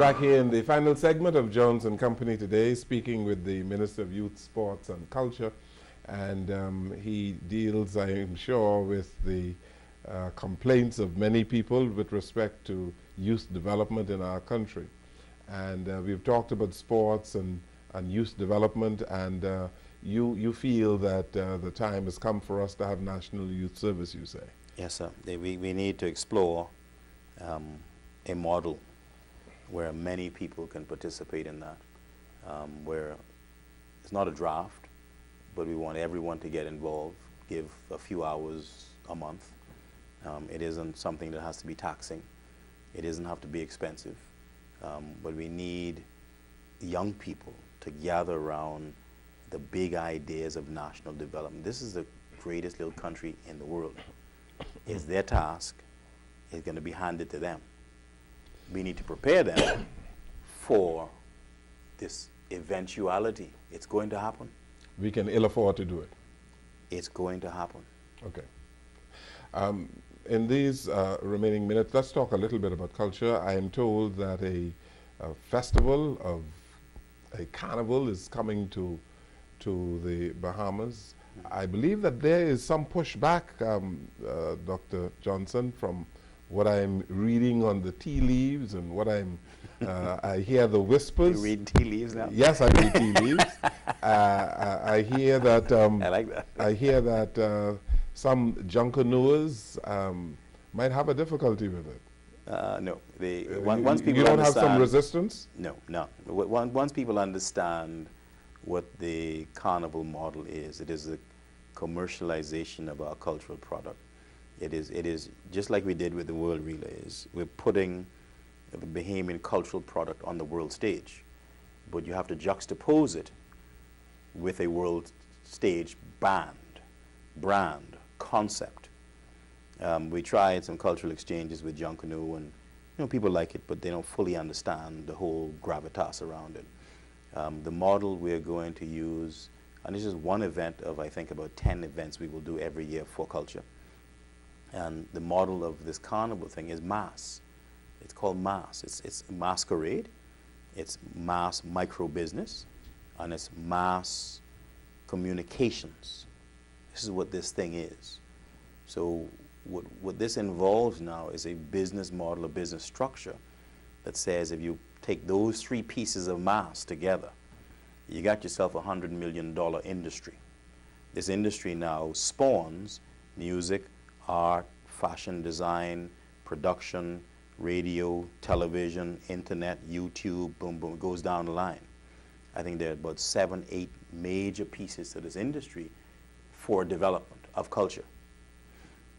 back here in the final segment of Jones and Company today, speaking with the Minister of Youth, Sports and Culture. And he deals, I am sure, with the complaints of many people with respect to youth development in our country. And we've talked about sports and youth development, and you feel that the time has come for us to have National Youth Service, you say? Yes, sir. We need to explore a model where many people can participate in that, where it's not a draft, but we want everyone to get involved, give a few hours a month. It isn't something that has to be taxing. It doesn't have to be expensive, but we need young people to gather around the big ideas of national development. This is the greatest little country in the world. It's their task. It's going to be handed to them. We need to prepare them for this eventuality. It's going to happen. We can ill afford to do it. It's going to happen. Okay. In these remaining minutes, let's talk a little bit about culture. I am told that a festival of a carnival is coming to the Bahamas. I believe that there is some pushback, Dr. Johnson, from what I'm reading on the tea leaves and what I hear the whispers. You read tea leaves now? Yes, I read tea leaves. I hear that. I like that. I hear that some junkaneurs might have a difficulty with it. No. Once people you don't have some resistance? No. Once people understand what the carnival model is, it is a commercialization of our cultural product. It is just like we did with the World Relays. We're putting the Bahamian cultural product on the world stage, but you have to juxtapose it with a world stage brand, concept. We tried some cultural exchanges with Junkanoo, and people like it, but they don't fully understand the whole gravitas around it. The model we're going to use, and this is one event of, I think, about 10 events we will do every year for culture. And the model of this carnival thing is mass. It's called mass. It's masquerade, it's mass micro business, and it's mass communications. This is what this thing is. So what this involves now is a business model, a business structure that says if you take those three pieces of mass together, you got yourself a $100 million industry. This industry now spawns music, art, fashion design, production, radio, television, internet, YouTube, boom, boom, it goes down the line. I think there are about 7, 8 major pieces to this industry for development of culture.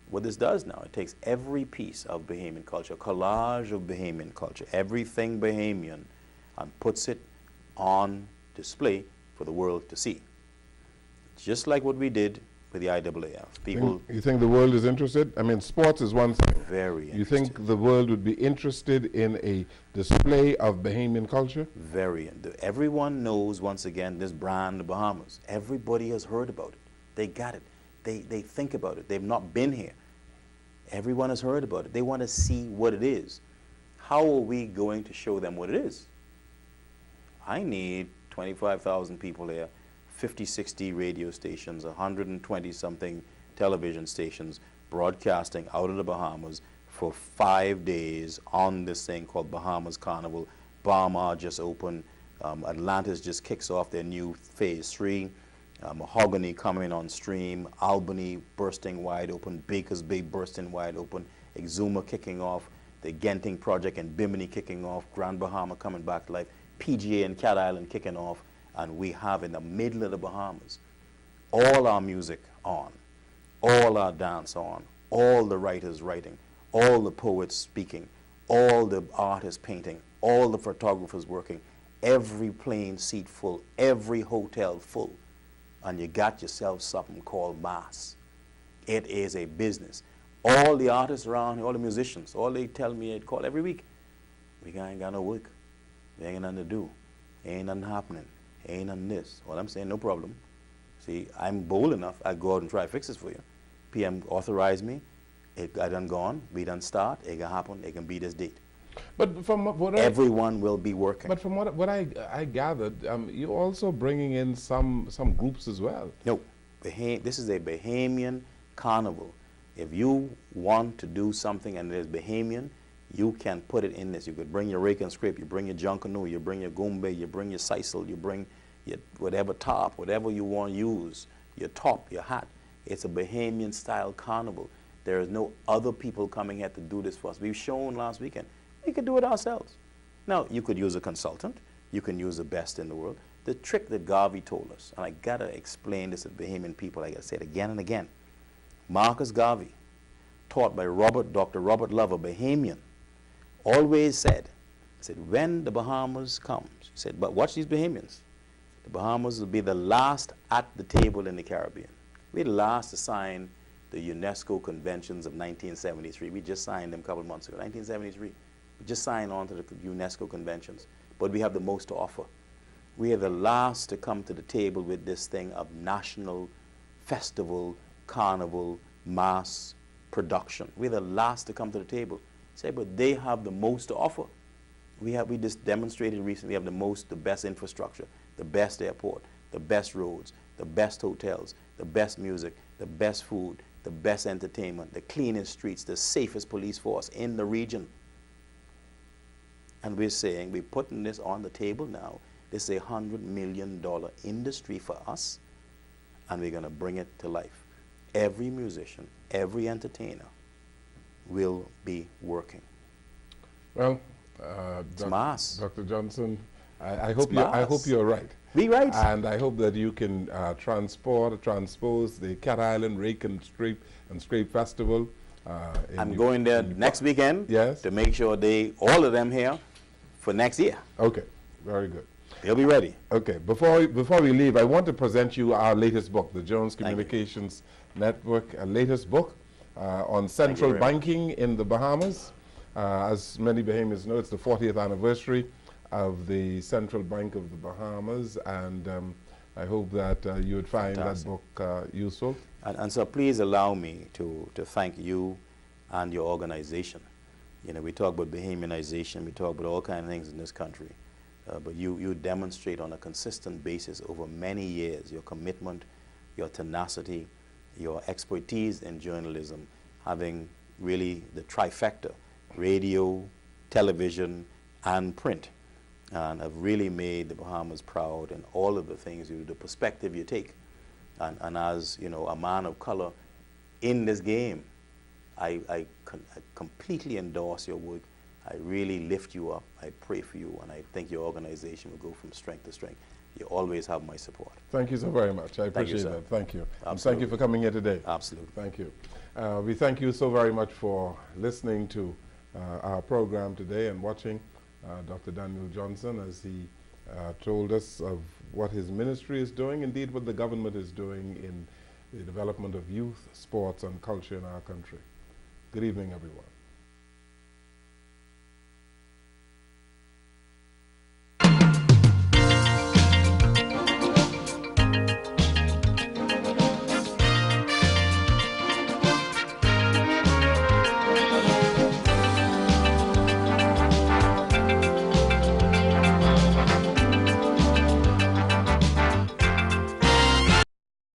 What this does now, it takes every piece of Bahamian culture, collage of Bahamian culture, everything Bahamian, and puts it on display for the world to see. Just like what we did with the IAAF. You think the world is interested? I mean, sports is one thing. Very interested. You think the world would be interested in a display of Bahamian culture? Very. Everyone knows, once again, this brand, the Bahamas. Everybody has heard about it. They got it. They think about it. They've not been here. Everyone has heard about it. They want to see what it is. How are we going to show them what it is? I need 25,000 people here, 50, 60 radio stations, 120-something television stations broadcasting out of the Bahamas for 5 days on this thing called Bahamas Carnival. Bahamas just opened. Atlantis just kicks off their new phase 3. Mahogany coming on stream, Albany bursting wide open, Baker's Bay bursting wide open, Exuma kicking off, the Genting Project and Bimini kicking off, Grand Bahama coming back to life, PGA and Cat Island kicking off, and we have in the middle of the Bahamas all our music on, all our dance on, all the writers writing, all the poets speaking, all the artists painting, all the photographers working, every plane seat full, every hotel full. And you got yourself something called mass. It is a business. All the artists around here, all the musicians, all they tell me, I'd call every week, we ain't got no work. We ain't nothing to do. Ain't nothing happening. Ain't nothing this. Well, I'm saying no problem. See, I'm bold enough, I'd go out and try to fix this for you. PM authorized me. I done gone. We done start. It can happen. It can be this date. But from what Everyone will be working. But from what I gathered, you're also bringing in some groups as well. No, this is a Bahamian carnival. If you want to do something and there's Bahamian, you can put it in this. You could bring your rake and scrape, you bring your junkanoo, you bring your gumbe, you bring your sisal, you bring your whatever top, whatever you want to use, your top, your hat. It's a Bahamian style carnival. There is no other people coming here to do this for us. We've shown last weekend, we could do it ourselves. Now, you could use a consultant, you can use the best in the world. The trick that Garvey told us, and I gotta explain this to Bahamian people, like I said again and again. Marcus Garvey, taught by Dr. Robert Love, a Bahamian, always said, when the Bahamas comes, he said, but watch these Bahamians. The Bahamas will be the last at the table in the Caribbean. We're the last to sign the UNESCO conventions of 1973. We just signed them a couple of months ago, 1973. We just signed on to the UNESCO conventions, but we have the most to offer. We are the last to come to the table with this thing of national festival, carnival, mass production. We're the last to come to the table. Say, but they have the most to offer. We just demonstrated recently we have the best infrastructure, the best airport, the best roads, the best hotels, the best music, the best food, the best entertainment, the cleanest streets, the safest police force in the region. And we're saying, we're putting this on the table now. This is a $100 million industry for us, and we're going to bring it to life. Every musician, every entertainer will be working. Well, Dr. Johnson, I hope you're right. Be right. And I hope that you can transpose the Cat Island Rake and Scrape Festival. I'm going there next weekend. Yes. To make sure all of them here for next year. Okay, very good. They'll be ready. Okay, before we leave, I want to present you our latest book, the Jones Communications Network, a latest book on central banking in the Bahamas. As many Bahamians know, it's the 40th anniversary of the Central Bank of the Bahamas, and I hope that you would find that book useful. And so please allow me to thank you and your organization. You know, we talk about Bahamianization, we talk about all kinds of things in this country, but you demonstrate on a consistent basis over many years your commitment, your tenacity, your expertise in journalism, having really the trifecta, radio, television, and print, and have really made the Bahamas proud in all of the things you do, the perspective you take. And as, you know, a man of color in this game, I completely endorse your work. I really lift you up. I pray for you, and I think your organization will go from strength to strength. You always have my support. Thank you so very much. I appreciate that. Thank you. And thank you for coming here today. Absolutely. Thank you. We thank you so very much for listening to our program today and watching Dr. Daniel Johnson as he told us of what his ministry is doing, indeed what the government is doing in the development of youth, sports, and culture in our country. Good evening, everyone.